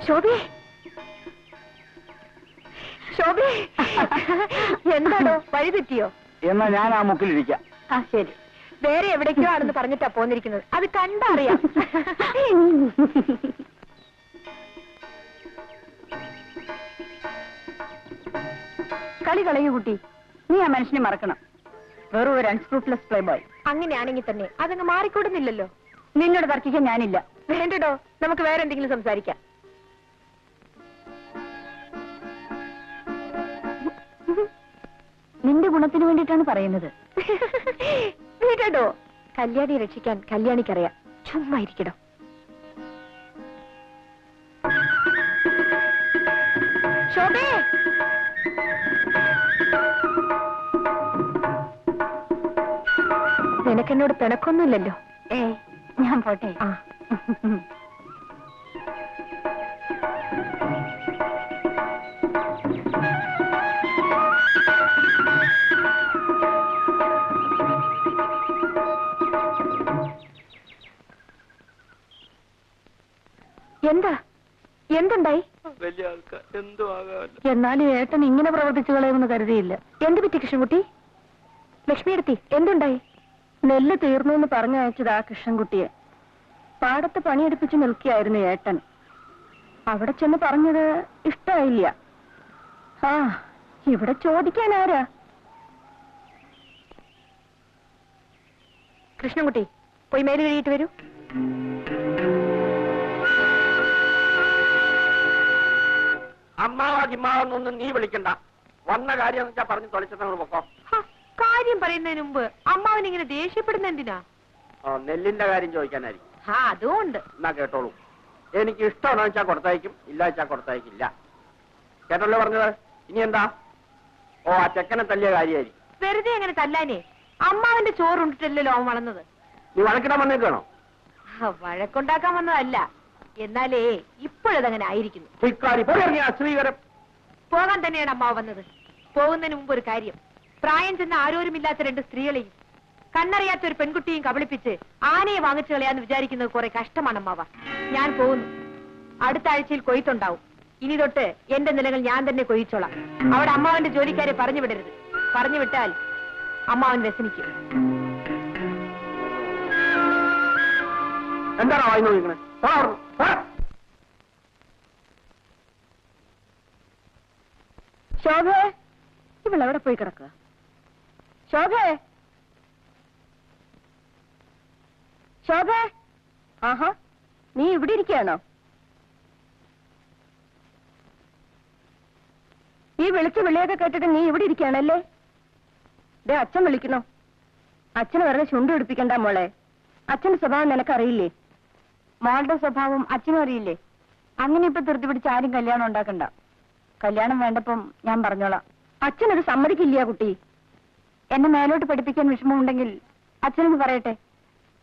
ശോഭേ, ശോഭേ, എന്താണോ വഴി തെറ്റിയോ? എന്നാ ഞാൻ ആ മുക്കിലിരിക്കാം. ആ ശരി. വേറെ എവിടേക്കോ ആണെന്ന് പറഞ്ഞിട്ടാ പോന്നിരിക്കുന്നത്. അത് കണ്ടറിയാം. കളി കളയൂ കുട്ടി. നീ ആ മനുഷ്യനെ മറക്കണം. വെറും ഒരു അൺസ്ക്രൂപ്ലെസ് പ്ലേ ബോയ്. അങ്ങനെയാണെങ്കിൽ തന്നെ അതങ്ങ് മാറിക്കൂടുന്നില്ലല്ലോ. നിന്നോട് തർക്കിക്കാൻ ഞാനില്ല. വേണ്ടടോ, നമുക്ക് വേറെ എന്തെങ്കിലും സംസാരിക്കാം. നിന്റെ ഗുണത്തിന് വേണ്ടിയിട്ടാണ് പറയുന്നത്. വേണ്ടടോ, കല്യാണി രക്ഷിക്കാൻ കല്യാണിക്കറിയാം. ചുമ്മാ ഇരിക്കടോ. ശോഭേ, നിനക്കെന്നോട് പിണക്കൊന്നുമില്ലല്ലോ? ഞാൻ പോട്ടെ. ആ എന്താ എന്തുണ്ടായി? വലിയ ആൾക്കാർ എന്തോ ആകാമല്ലോ. എന്നാലും ഏട്ടൻ ഇങ്ങനെ പ്രവർത്തിച്ചു കളയുമെന്ന് കരുതിയില്ല. എന്ത് പറ്റി കൃഷ്ണൻകുട്ടി? ലക്ഷ്മിയെടുത്തി എന്തുണ്ടായി? നെല്ല് തീർന്നു എന്ന് പറഞ്ഞയച്ചത് ആ കൃഷ്ണൻകുട്ടിയെ. പാടത്ത് പണിയെടുപ്പിച്ച് നിൽക്കുകയായിരുന്നു ഏട്ടൻ. അവിടെ ചെന്ന് പറഞ്ഞത് ഇഷ്ടായില്ല. ആ, ഇവിടെ ചോദിക്കാൻ ആരാ? കൃഷ്ണൻകുട്ടി, പോയി മേല് കഴിയിട്ട് വരൂ. അമ്മാവാജിമ്മാവെന്നൊന്നും നീ വിളിക്കണ്ട. വന്ന കാര്യം വെച്ചാ പറഞ്ഞു തൊളിച്ചെന്നോട് പൊക്കോ. കാര്യം പറയുന്നതിന് മുമ്പ് അമ്മാവൻ ഇങ്ങനെ ദേഷ്യപ്പെടുന്ന എന്തിനാ? നെല്ലിന്റെ കാര്യം ചോദിക്കാനായിരിക്കും. അതുകൊണ്ട് എന്നാ കേട്ടോളൂ. എനിക്ക് ഇഷ്ടമാണെന്ന് വെച്ചാൽ കൊടുത്തയക്കും, ഇല്ല വെച്ചാൽ കൊടുത്തയക്കില്ല. കേട്ടല്ലോ പറഞ്ഞത്. ഇനി എന്താ? ഓ, ആ ചെക്കനെ തല്ലിയ കാര്യമായിരിക്കും. വെറുതെ അങ്ങനെ തല്ലാനേ. അമ്മാവന്റെ ചോറുണ്ടിട്ടല്ലോ അവൻ വളർന്നത്. നീ വഴക്കിടാൻ വന്നേക്കാണോ? വഴക്കുണ്ടാക്കാൻ വന്നതല്ല. എന്നാലേ ഇപ്പോഴതങ്ങനെ ആയിരിക്കുന്നു. ശ്രീകരം പോകാൻ തന്നെയാണ് അമ്മാവ് വന്നത്. പോകുന്നതിന് മുമ്പ് ഒരു കാര്യം. പ്രായം ചെന്ന ആരോരുമില്ലാത്ത രണ്ട് സ്ത്രീകളെയും കണ്ണറിയാത്ത ഒരു പെൺകുട്ടിയും കബളിപ്പിച്ച് ആനയെ വാങ്ങിച്ചു കളയാന്ന് വിചാരിക്കുന്നത് കുറെ കഷ്ടമാണ് അമ്മാവ. ഞാൻ പോകുന്നു. അടുത്ത ആഴ്ചയിൽ കൊയ്ത്തുണ്ടാവും. ഇനി തൊട്ട് എന്റെ നിലകൾ ഞാൻ തന്നെ കൊയ്ച്ചോളാം. അവിടെ അമ്മാവന്റെ ജോലിക്കാരെ പറഞ്ഞു വിടരുത്. പറഞ്ഞു വിട്ടാൽ അമ്മാവൻ വ്യസനിക്കും. എന്താണോ വായി നോക്കിക്കണേ? ശോഭേ, ഇവളെവിടെ പോയി കിടക്കുക? ശോഭേ, ശോഭേ, ആഹാ, നീ ഇവിടെ ഇരിക്കുകയാണോ? ഈ വിളിച്ച് വിളിയൊക്കെ കേട്ടിട്ട് നീ ഇവിടെ ഇരിക്കുകയാണല്ലേ? ദേ, അച്ഛൻ വിളിക്കുന്നു. അച്ഛന് വെറുതെ ചുണ്ടു പിടിപ്പിക്കണ്ട മോളെ. അച്ഛന്റെ സ്വഭാവം നിനക്കറിയില്ലേ? മോളുടെ സ്വഭാവം അച്ഛനും അറിയില്ലേ? അങ്ങനെ ഇപ്പൊ ധൃതി പിടിച്ച് ആരും കല്യാണം ഉണ്ടാക്കണ്ട. കല്യാണം വേണ്ടപ്പം ഞാൻ പറഞ്ഞോളാം. അച്ഛനത് സമ്മതിക്കില്ല കുട്ടി. എന്നെ മേലോട്ട് പഠിപ്പിക്കാൻ വിഷമമുണ്ടെങ്കിൽ അച്ഛനത് പറയട്ടെ.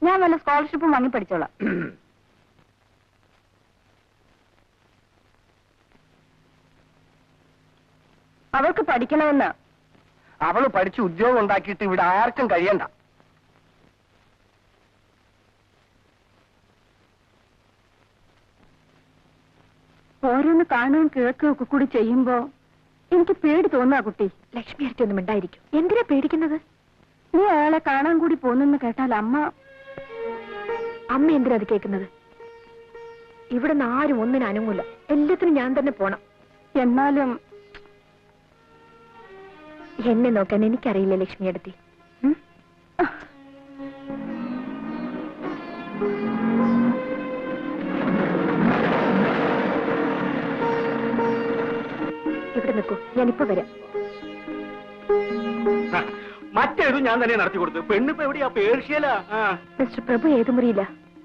ഞാൻ വല്ല സ്കോളർഷിപ്പും വാങ്ങി പഠിച്ചോളാം. അവൾക്ക് പഠിക്കണമെന്ന്. അവള് പഠിച്ച് ഉദ്യോഗം ഉണ്ടാക്കിയിട്ട് ഇവിടെ ആർക്കും കഴിയണ്ട. ഓരോന്ന് കാണുകയും കേൾക്കുകയും ഒക്കെ കൂടി ചെയ്യുമ്പോ എനിക്ക് പേടി തോന്നാ കുട്ടി. ലക്ഷ്മി അടുത്തൊന്നും ഉണ്ടായിരിക്കും. എന്തിനാ പേടിക്കുന്നത്? നീ അയാളെ കാണാൻ കൂടി പോന്നെന്ന് കേട്ടാൽ അമ്മ എന്തിനാ അത് കേൾക്കുന്നത്? ഇവിടെ നിന്ന് ആരും ഒന്നിനും അനങ്ങൂല. എല്ലാത്തിനും ഞാൻ തന്നെ പോണം. എന്നാലും എന്നെ നോക്കാൻ എനിക്കറിയില്ല ലക്ഷ്മി അടുത്തി. ഇവിടെ നിൽക്കൂ, ഞാനിപ്പോ വരാം. മറ്റേതും ഞാൻ തന്നെ നടത്തി കൊടുത്തു. പെണ്ണിപ്പോ എവിടെയാ? പേർഷ്യലാ. മിസ്റ്റർ പ്രഭു ഏത് മുറിയില്ല?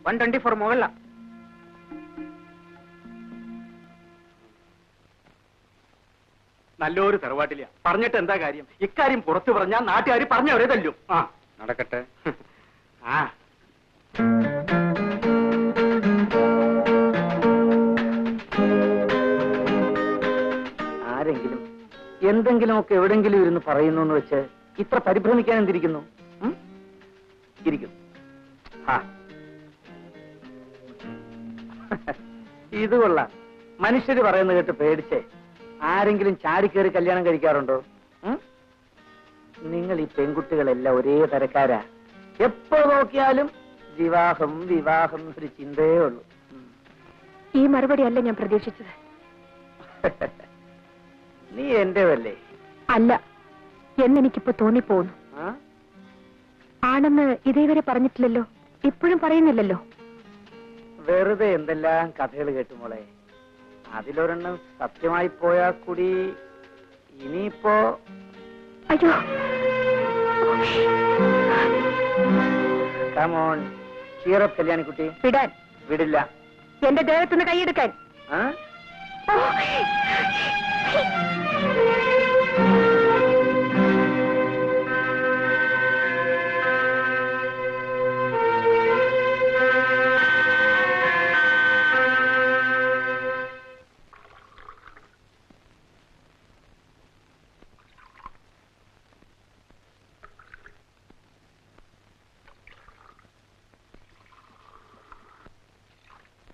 124 മുകളില. നല്ലൊരു തറവാട്ടില്ല. പറഞ്ഞിട്ട് എന്താ കാര്യം? ഇക്കാര്യം പുറത്തു പറഞ്ഞാൽ നാട്ടുകാർ പറഞ്ഞവരെ തല്ലും. നടക്കട്ടെ. ആരെങ്കിലും എന്തെങ്കിലുമൊക്കെ എവിടെങ്കിലും ഇരുന്ന് പറയുന്നു എന്ന് വെച്ച് ഇത്ര പരിഭ്രമിക്കാൻ എന്തിരിക്കുന്നു? ഇരിക്കുന്നു. ഇത് കൊള്ളാം. മനുഷ്യര് പറയുന്നത് കേട്ട് പേടിച്ചേ ആരെങ്കിലും ചാടിക്കേറി കല്യാണം കഴിക്കാറുണ്ടോ? നിങ്ങൾ ഈ പെൺകുട്ടികളെല്ലാം ഒരേ തരക്കാരാ. എപ്പോ നോക്കിയാലും വിവാഹം വിവാഹം ഒരു ചിന്തയേ ഉള്ളൂ. ഈ മറുപടി അല്ല ഞാൻ പ്രതീക്ഷിച്ചത്. നീ എന്റേതല്ലേ? അല്ല എന്നെനിക്കിപ്പോ തോന്നിപ്പോന്നു. ആണെന്ന് ഇതേവരെ പറഞ്ഞിട്ടില്ലല്ലോ, ഇപ്പോഴും പറയുന്നില്ലല്ലോ. വെറുതെ എന്തെല്ലാം കഥകൾ കേട്ടു മോളെ. അതിലൊരെണ്ണം സത്യമായി പോയാൽ കൂടി ഇനിയിപ്പോ അയ്യോ കമോൺ ചീറപ്പ് കല്യാണിക്കുട്ടി. വിടാൻ. വിടില്ല. എന്റെ ദേഹത്തുനിന്ന് കൈയെടുക്കാൻ.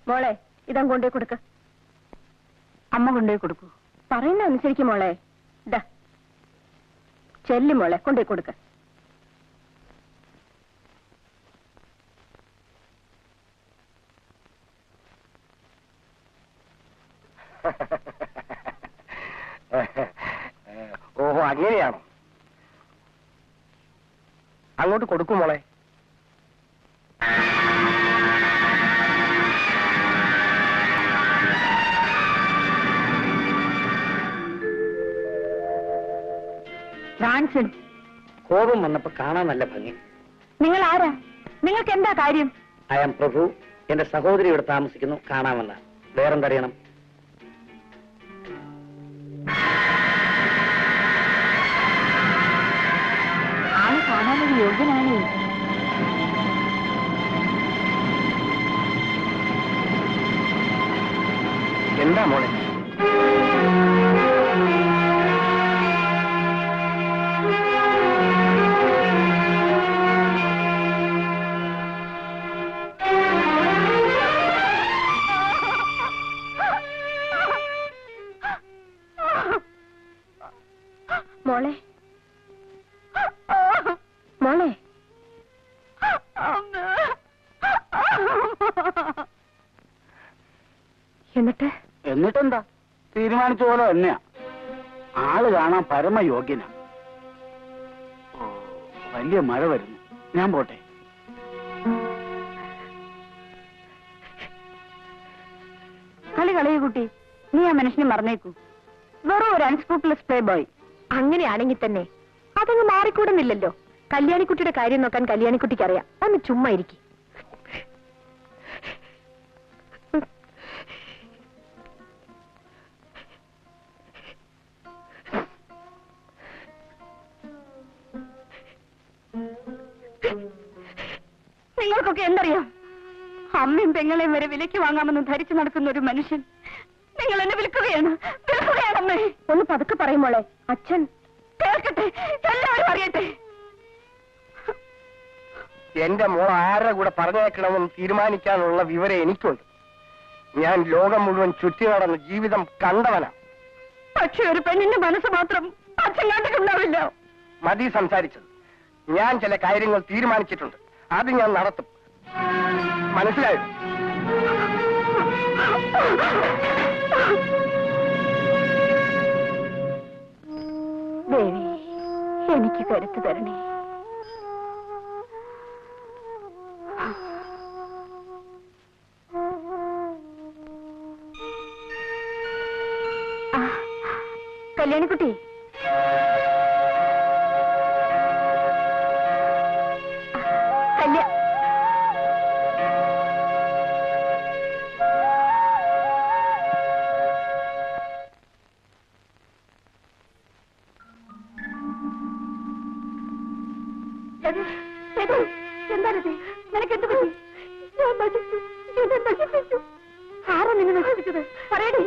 മോളെ ഇതാ കൊണ്ടേ കൊടുക്ക. അമ്മ കൊണ്ടുപോയി കൊടുക്കൂ. പറയുന്ന അനുസരിക്കും മോളെ. ഇതാ ചെല്ലു മോളെ, കൊണ്ടേ കൊടുക്ക. ഓഹോ, അങ്ങനെയാണോ? അങ്ങോട്ട് കൊടുക്കും മോളെ. ഫ്രാൻസിൻ, കോപം വന്നപ്പോ കാണാൻ നല്ല ഭംഗി. നിങ്ങൾ ആരാ? നിങ്ങൾക്ക് എന്താ കാര്യം? ഐ ആം പ്രഭു. എന്റെ സഹോദരി ഇവിടെ താമസിക്കുന്നു, കാണാമെന്ന. വേറെന്തറിയണം? ആള് കാണാനൊരു യോഗ്യനാണ്. എന്താ മോളെ? മോളെ മോളെ എന്നിട്ടെന്താ? തീരുമാനിച്ച പോലെ തന്നെയാ. ആള് കാണാൻ പരമയോഗ്യനാ. വലിയ മഴ വരുന്നു, ഞാൻ പോട്ടെ. കളി കളയൂ കുട്ടി. നീ ആ മനുഷ്യനെ മറന്നേക്കൂ. വെറും ഒരു അൺസ്ക്രൂപ്ലെസ് പ്ലേ ബോയ്. അങ്ങനെയാണെങ്കിൽ തന്നെ അതങ്ങ് മാറിക്കൂടുന്നില്ലല്ലോ. കല്യാണിക്കുട്ടിയുടെ കാര്യം നോക്കാൻ കല്യാണിക്കുട്ടിക്ക് അറിയാം. ഒന്ന് ചുമ്മാ ഇരിക്കും. നിങ്ങൾക്കൊക്കെ എന്തറിയാം? അമ്മയും പെങ്ങളെയും വരെ വിലയ്ക്ക് വാങ്ങാമെന്ന് ധരിച്ചു നടക്കുന്ന ഒരു മനുഷ്യൻ നിങ്ങൾ എന്നെ വിൽക്കുകയാണ്. വിൽക്കുകയാണമ്മേ. ഒന്ന് പതുക്കെ പറയുമോളെ. അച്ഛൻ കേൾക്കട്ടെ, എല്ലാവരും അറിയട്ടെ. എന്റെ മോൾ ആരുടെ കൂടെ പറഞ്ഞേക്കണമെന്ന് തീരുമാനിക്കാനുള്ള വിവരം എനിക്കുണ്ട്. ഞാൻ ലോകം മുഴുവൻ ചുറ്റി നടന്ന ജീവിതം കണ്ടവനാ. പക്ഷെ ഒരു പെണ്ണിന്റെ മനസ്സ് മാത്രം അച്ഛൻ കണ്ടിട്ടുണ്ടാവില്ല. മതി സംസാരിച്ചത്. ഞാൻ ചില കാര്യങ്ങൾ തീരുമാനിച്ചിട്ടുണ്ട്. അത് ഞാൻ നടത്തും. മനസ്സിലായോ? ദേവി, എനിക്ക് കരുത്ത് തരണേ. കല്യാണിക്കുട്ടി, എന്താണിത്? നിനക്കെന്ത് പറ്റി? ആരാ നിന്നെ നശിപ്പിച്ചത്? പറയണേ.